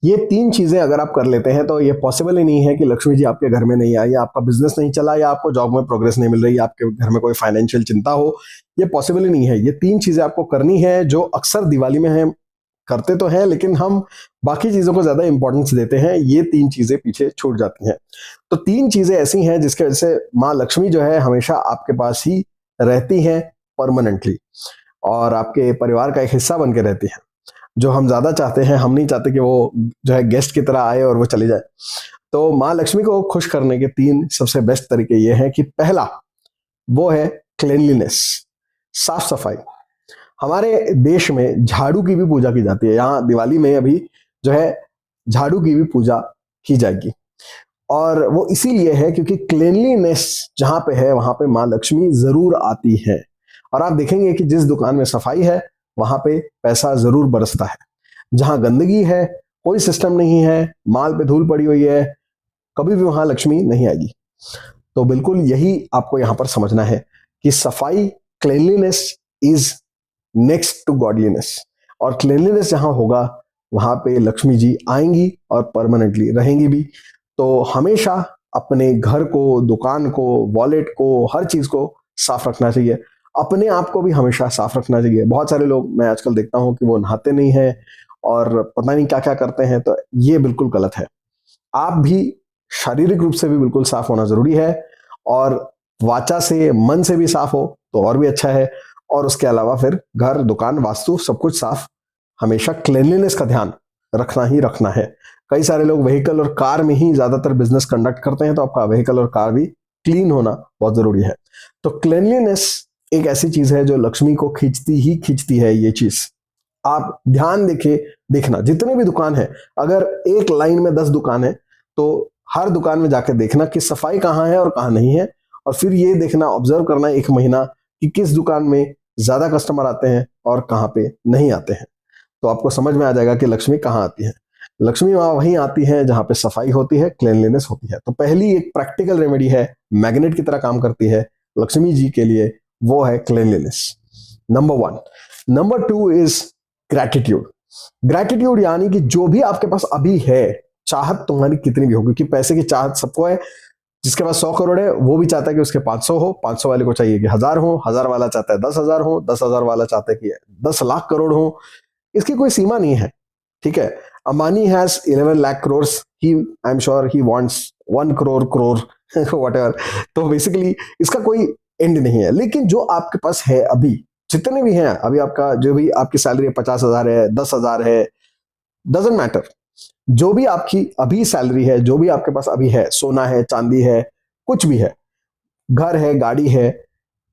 ये तीन चीजें अगर आप कर लेते हैं तो ये पॉसिबल ही नहीं है कि लक्ष्मी जी आपके घर में नहीं आई, या आपका बिजनेस नहीं चला, या आपको जॉब में प्रोग्रेस नहीं मिल रही, या आपके घर में कोई फाइनेंशियल चिंता हो। ये पॉसिबल ही नहीं है। ये तीन चीजें आपको करनी है, जो अक्सर दिवाली में हम करते तो हैं लेकिन हम बाकी चीजों को ज्यादा इंपॉर्टेंस देते हैं। ये तीन चीजें पीछे छूट जाती हैं। तो तीन चीजें ऐसी हैं जिसके वजह से माँ लक्ष्मी जो है हमेशा आपके पास ही रहती हैं परमानेंटली, और आपके परिवार का एक हिस्सा बन के रहती है, जो हम ज्यादा चाहते हैं। हम नहीं चाहते कि वो जो है गेस्ट की तरह आए और वो चली जाए। तो माँ लक्ष्मी को खुश करने के तीन सबसे बेस्ट तरीके ये हैं कि पहला वो है क्लीनलीनेस, साफ सफाई। हमारे देश में झाड़ू की भी पूजा की जाती है। यहाँ दिवाली में अभी जो है झाड़ू की भी पूजा की जाएगी, और वो इसीलिए है क्योंकि क्लीनलीनेस जहां पे है वहां पे माँ लक्ष्मी जरूर आती है। और आप देखेंगे कि जिस दुकान में सफाई है वहां पे पैसा जरूर बरसता है। जहां गंदगी है, कोई सिस्टम नहीं है, माल पे धूल पड़ी हुई है, कभी भी वहां लक्ष्मी नहीं आएगी। तो बिल्कुल यही आपको यहां पर समझना है कि सफाई, cleanliness is next to godliness. और क्लीनलीनेस जहां होगा वहां पे लक्ष्मी जी आएंगी और परमानेंटली रहेंगी भी। तो हमेशा अपने घर को, दुकान को, वॉलेट को, हर चीज को साफ रखना चाहिए। अपने आप को भी हमेशा साफ रखना चाहिए। बहुत सारे लोग मैं आजकल देखता हूं कि वो नहाते नहीं है और पता नहीं क्या क्या करते हैं, तो ये बिल्कुल गलत है। आप भी शारीरिक रूप से भी बिल्कुल साफ होना जरूरी है, और वाचा से, मन से भी साफ हो तो और भी अच्छा है। और उसके अलावा फिर घर, दुकान, वास्तु सब कुछ साफ, हमेशा क्लीनलीनेस का ध्यान रखना ही रखना है। कई सारे लोग व्हीकल और कार में ही ज्यादातर बिजनेस कंडक्ट करते हैं, तो आपका व्हीकल और कार भी क्लीन होना बहुत जरूरी है। तो क्लीनलीनेस एक ऐसी चीज है जो लक्ष्मी को खींचती ही खींचती है। ये चीज आप ध्यान देखना, जितने भी दुकान है, अगर एक लाइन में 10 दुकान है तो हर दुकान में जाकर देखना कि सफाई कहाँ है और कहाँ नहीं है, और फिर ये देखना, ऑब्जर्व करना 1 महीना कि किस दुकान में ज्यादा कस्टमर आते हैं और कहाँ पे नहीं आते हैं। तो आपको समझ में आ जाएगा कि लक्ष्मी कहाँ आती है। लक्ष्मी वहां वहीं आती है जहां पे सफाई होती है, क्लीनलीनेस होती है। तो पहली एक प्रैक्टिकल रेमेडी है, मैग्नेट की तरह काम करती है लक्ष्मी जी के लिए, वो है cleanliness, number 1। Number 2 is gratitude. Gratitude यानी कि जो भी आपके पास अभी है, चाहत तुम्हारी कितनी भी हो, क्योंकि पैसे की चाहत सबको है। जिसके पास 100 करोड़ है वो भी चाहता है कि उसके 500 हो, 500 वाले को चाहिए कि 1000 हो, 1000 वाला चाहता है 10,000 हो, 10,000 वाला चाहता है कि 10 लाख करोड़ हो। इसकी कोई सीमा नहीं है, ठीक है। Ambani has 11 lakh crore, he I am sure he wants 1 crore whatever. तो बेसिकली इसका कोई एंड नहीं है। लेकिन जो आपके पास है अभी, जितने भी हैं अभी, आपका जो भी आपकी सैलरी है, 50,000 है, 10,000 है, डजेंट मैटर। जो भी आपकी अभी सैलरी है, जो भी आपके पास अभी है, सोना है, चांदी है, कुछ भी है, घर है, गाड़ी है,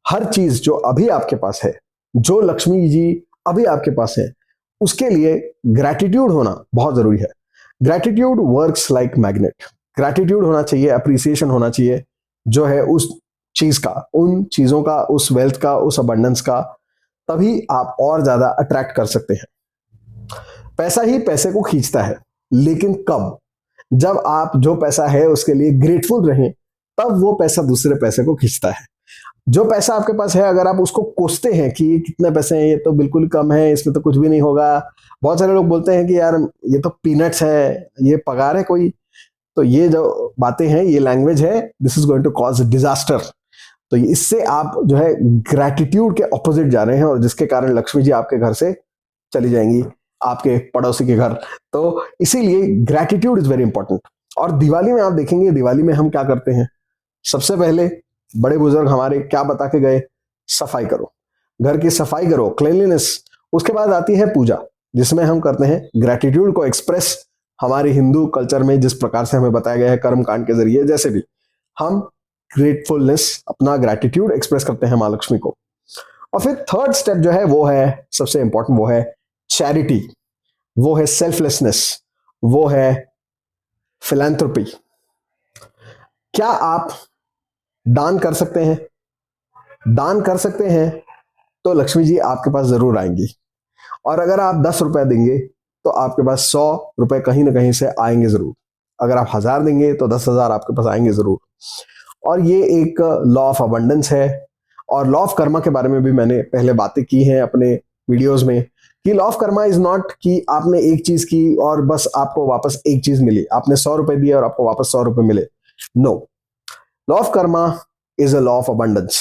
हर चीज जो अभी आपके पास है, जो लक्ष्मी जी अभी आपके पास है, उसके लिए ग्रैटिट्यूड होना बहुत जरूरी है। Gratitude works like magnet. Gratitude होना चाहिए, अप्रिसिएशन होना चाहिए जो है उस चीज का, उन चीजों का, उस वेल्थ का, उस अबंडेंस का। तभी आप और ज्यादा अट्रैक्ट कर सकते हैं। पैसा ही पैसे को खींचता है, लेकिन कब? जब आप जो पैसा है उसके लिए ग्रेटफुल रहें, तब वो पैसा दूसरे पैसे को खींचता है। जो पैसा आपके पास है, अगर आप उसको कोसते हैं कि ये कितने पैसे हैं, ये तो बिल्कुल कम है, इसमें तो कुछ भी नहीं होगा। बहुत सारे लोग बोलते हैं कि यार ये तो पीनट्स है, ये पगार है कोई। तो ये जो बातें हैं, ये लैंग्वेज है, this is going to cause disaster. तो इससे आप जो है ग्रैटिट्यूड के ऑपोजिट जा रहे हैं, और जिसके कारण लक्ष्मी जी आपके घर से चली जाएंगी, आपके पड़ोसी के घर। तो इसीलिए ग्रैटिट्यूड इज वेरी इंपॉर्टेंट। और दिवाली में आप देखेंगे, दिवाली में हम क्या करते हैं, सबसे पहले बड़े बुजुर्ग हमारे क्या बता के गए? सफाई करो, घर की सफाई करो, क्लीनलीनेस। उसके बाद आती है पूजा, जिसमें हम करते हैं ग्रैटिट्यूड को एक्सप्रेस। हमारे हिंदू कल्चर में जिस प्रकार से हमें बताया गया है कर्म कांड के जरिए, जैसे भी हम ग्रेटफुलनेस, अपना ग्रैटिट्यूड एक्सप्रेस करते हैं माँ लक्ष्मी को। और फिर थर्ड स्टेप जो है वो है सबसे इंपॉर्टेंट, वो है चैरिटी, वो है सेल्फलेसनेस, वो है फिलैंथ्रोपी। क्या आप दान कर सकते हैं? दान कर सकते हैं तो लक्ष्मी जी आपके पास जरूर आएंगी। और अगर आप 10 रुपए देंगे तो आपके पास 100 रुपए कहीं ना कहीं से आएंगे जरूर। अगर आप 1000 देंगे तो 10,000 आपके पास आएंगे जरूर। और ये एक लॉ ऑफ अबंडेंस है। और लॉ ऑफ कर्मा के बारे में भी मैंने पहले बातें की हैं अपने वीडियोस में, कि law of karma is not कि आपने एक चीज की और बस आपको वापस एक चीज मिली, आपने 100 रुपए दिए और आपको वापस 100 रुपए मिले। No, law of karma is a law of abundance.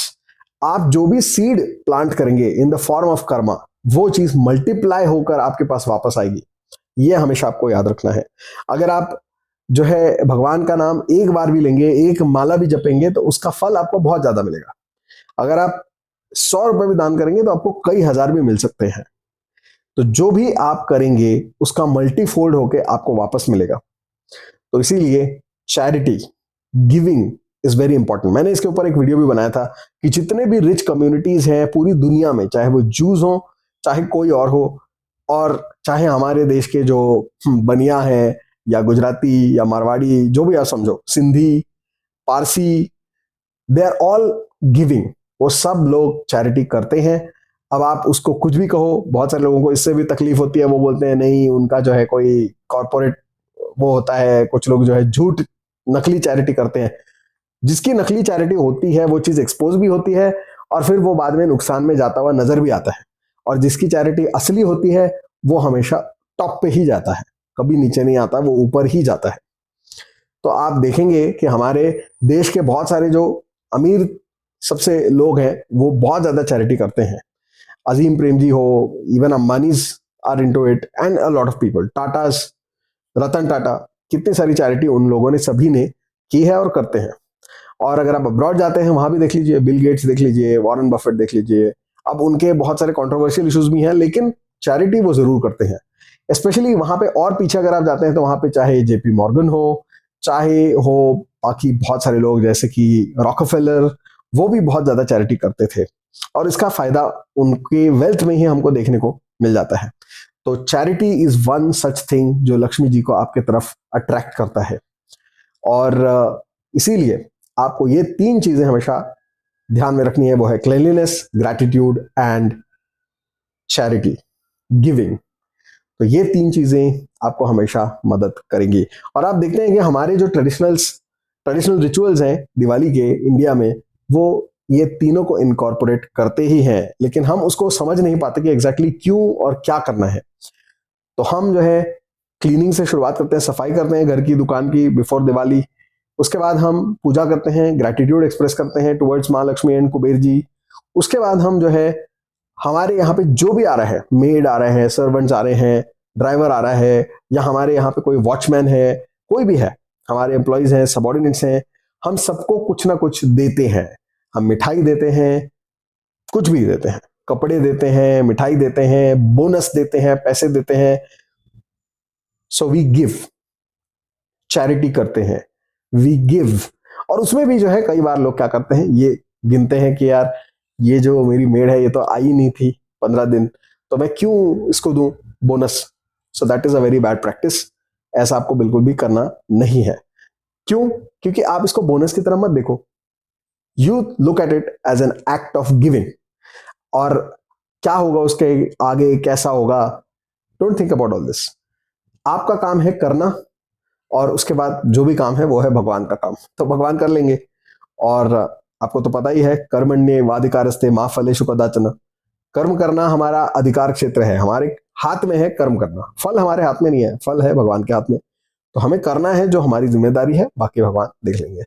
आप जो भी सीड प्लांट करेंगे in the form of karma, वो चीज मल्टीप्लाई होकर आपके पास वापस आएगी। ये हमेशा आपको याद रखना है। अगर आप जो है भगवान का नाम एक बार भी लेंगे, एक माला भी जपेंगे, तो उसका फल आपको बहुत ज्यादा मिलेगा। अगर आप 100 रुपए भी दान करेंगे तो आपको कई हजार भी मिल सकते हैं। तो जो भी आप करेंगे उसका मल्टीफोल्ड होके आपको वापस मिलेगा। तो इसीलिए charity, giving is very important. मैंने इसके ऊपर एक वीडियो भी बनाया था कि जितने भी रिच कम्युनिटीज हैं पूरी दुनिया में, चाहे वो जूस हो, चाहे कोई और हो, और चाहे हमारे देश के जो बनिया है या गुजराती या मारवाड़ी, जो भी आप समझो, Sindhi, Parsi, they are all giving. वो सब लोग चैरिटी करते हैं। अब आप उसको कुछ भी कहो, बहुत सारे लोगों को इससे भी तकलीफ होती है, वो बोलते हैं नहीं उनका जो है कोई कॉर्पोरेट वो होता है, कुछ लोग जो है झूठ नकली चैरिटी करते हैं। जिसकी नकली चैरिटी होती है वो चीज एक्सपोज भी होती है और फिर वो बाद में नुकसान में जाता हुआ नजर भी आता है। और जिसकी चैरिटी असली होती है वो हमेशा टॉप पे ही जाता है, कभी नीचे नहीं आता, वो ऊपर ही जाता है। तो आप देखेंगे कि हमारे देश के बहुत सारे जो अमीर सबसे लोग हैं वो बहुत ज्यादा चैरिटी करते हैं। अजीम प्रेम जी हो, even Ambanis are into it and a lot of people, Tatas, Ratan Tata, कितनी सारी चैरिटी उन लोगों ने सभी ने की है और करते हैं। और अगर आप अब्रॉड जाते हैं वहां भी देख लीजिए, बिल गेट्स देख लीजिए, वॉरेन बफेट देख लीजिए। अब उनके बहुत सारे कंट्रोवर्शियल इश्यूज भी हैं लेकिन चैरिटी वो जरूर करते हैं। स्पेशली वहां पे और पीछे अगर आप जाते हैं तो वहां पे चाहे जेपी मॉर्गन हो, चाहे हो बाकी बहुत सारे लोग जैसे कि रॉकफेलर, वो भी बहुत ज्यादा चैरिटी करते थे और इसका फायदा उनके वेल्थ में ही हमको देखने को मिल जाता है। तो charity is one such thing जो लक्ष्मी जी को आपके तरफ अट्रैक्ट करता है। और इसीलिए आपको ये 3 चीजें हमेशा ध्यान में रखनी है, वो है cleanliness, gratitude and charity, giving. तो ये 3 चीजें आपको हमेशा मदद करेंगी। और आप देखते हैं कि हमारे जो ट्रेडिशनल रिचुअल्स हैं दिवाली के इंडिया में, वो ये तीनों को इनकॉर्पोरेट करते ही हैं, लेकिन हम उसको समझ नहीं पाते कि एग्जैक्टली क्यों और क्या करना है। तो हम जो है क्लीनिंग से शुरुआत करते हैं, सफाई करते हैं घर की, दुकान की, बिफोर दिवाली। उसके बाद हम पूजा करते हैं, ग्रैटिट्यूड एक्सप्रेस करते हैं टुवर्ड्स माँ लक्ष्मी एंड कुबेर जी। उसके बाद हम जो है हमारे यहाँ पे जो भी आ रहा है, मेड आ रहे हैं, सर्वेंट्स आ रहे हैं, ड्राइवर आ रहा है, या हमारे यहाँ पे कोई वॉचमैन है, कोई भी है, हमारे एम्प्लॉयज हैं, सबॉर्डिनेट्स हैं, हम सबको कुछ ना कुछ देते हैं। हम मिठाई देते हैं, कुछ भी देते हैं, कपड़े देते हैं, मिठाई देते हैं, बोनस देते हैं, पैसे देते हैं। सो वी गिव, चैरिटी करते हैं, वी गिव। और उसमें भी जो है कई बार लोग क्या करते हैं, ये गिनते हैं कि यार ये जो मेरी मेड है ये तो आई नहीं थी 15 दिन, तो मैं क्यों इसको दूं bonus. So that is a very bad practice. ऐसा आपको बिल्कुल भी करना नहीं है। क्यों? क्योंकि आप इसको बोनस की तरह मत देखो, you look at it as an act of giving. और क्या होगा उसके आगे, कैसा होगा, don't think about all this. आपका काम है करना, और उसके बाद जो भी काम है वो है भगवान का काम, तो भगवान कर लेंगे। और आपको तो पता ही है, कर्मण्ये वाधिकारस्ते मा फलेषु कदाचन। कर्म करना हमारा अधिकार क्षेत्र है, हमारे हाथ में है कर्म करना, फल हमारे हाथ में नहीं है, फल है भगवान के हाथ में। तो हमें करना है जो हमारी जिम्मेदारी है, बाकी भगवान देख लेंगे।